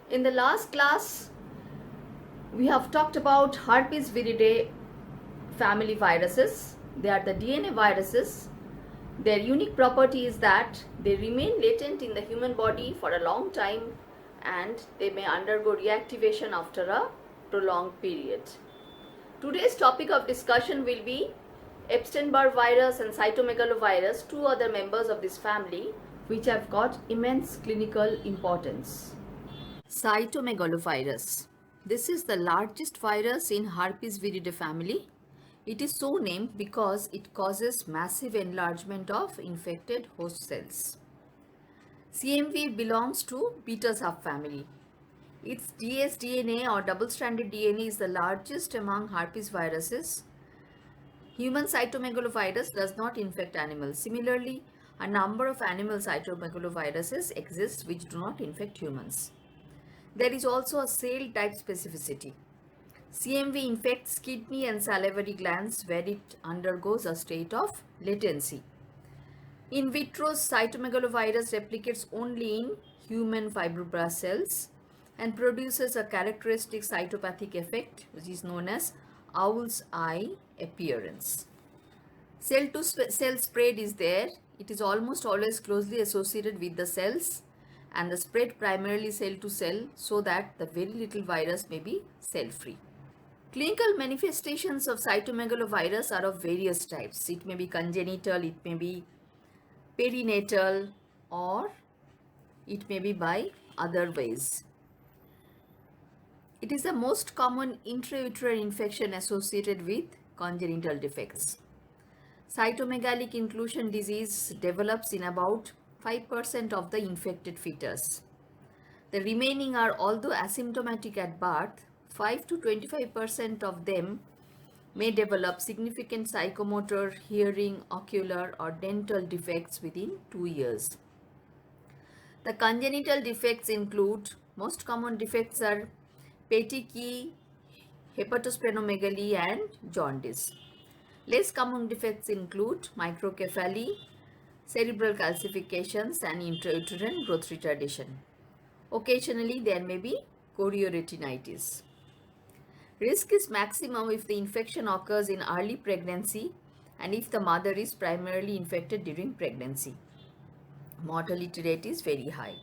In the last class, we have talked about herpes viridae family viruses. They are the DNA viruses. Their unique property is that they remain latent in the human body for a long time and they may undergo reactivation after a prolonged period. Today's topic of discussion will be Epstein-Barr virus and cytomegalovirus, two other members of this family which have got immense clinical importance. Cytomegalovirus. This is the largest virus in herpes viridae family. It is so named because it causes massive enlargement of infected host cells. CMV belongs to beta subfamily. Its dsDNA or double-stranded DNA is the largest among herpes viruses. Human cytomegalovirus does not infect animals. Similarly, a number of animal cytomegaloviruses exist which do not infect humans. There is also a cell type specificity. CMV infects kidney and salivary glands where it undergoes a state of latency. In vitro, cytomegalovirus replicates only in human fibroblast cells and produces a characteristic cytopathic effect which is known as owl's eye appearance. Cell to cell spread is there. It is almost always closely associated with the cells and the spread primarily cell to cell so that the very little virus may be cell free. Clinical manifestations of cytomegalovirus are of various types. It may be congenital, it may be perinatal, or it may be by other ways. It is the most common intrauterine infection associated with congenital defects. Cytomegalic inclusion disease develops in about 5% of the infected fetus. The remaining are, although asymptomatic at birth, 5 to 25% of them may develop significant psychomotor, hearing, ocular, or dental defects within 2 years. The congenital defects include, most common defects are petechiae, hepatosplenomegaly, and jaundice. Less common defects include microcephaly, cerebral calcifications, and intrauterine growth retardation. Occasionally, there may be chorioretinitis. Risk is maximum if the infection occurs in early pregnancy and if the mother is primarily infected during pregnancy. Mortality rate is very high.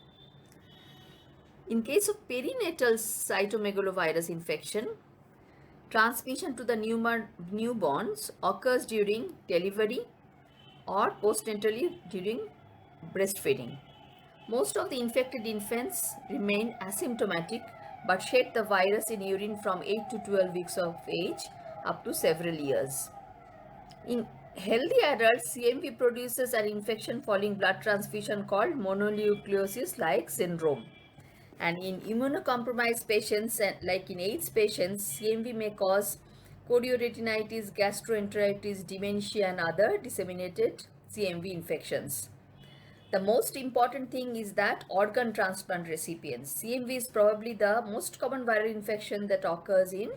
In case of perinatal cytomegalovirus infection, transmission to the newborns occurs during delivery or postnatally during breastfeeding. Most of the infected infants remain asymptomatic but shed the virus in urine from 8 to 12 weeks of age up to several years. In healthy adults, CMV produces an infection following blood transfusion called mononucleosis-like syndrome. And in immunocompromised patients, like in AIDS patients, CMV may cause chorioretinitis, gastroenteritis, dementia, and other disseminated CMV infections. The most important thing is that organ transplant recipients. CMV is probably the most common viral infection that occurs in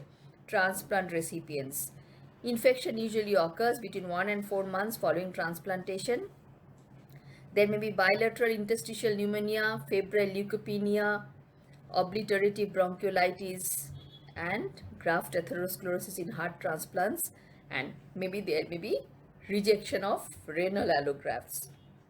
transplant recipients. Infection usually occurs between 1 and 4 months following transplantation. There may be bilateral interstitial pneumonia, febrile leukopenia, obliterative bronchiolitis, and graft atherosclerosis in heart transplants, and maybe there may be rejection of renal allografts.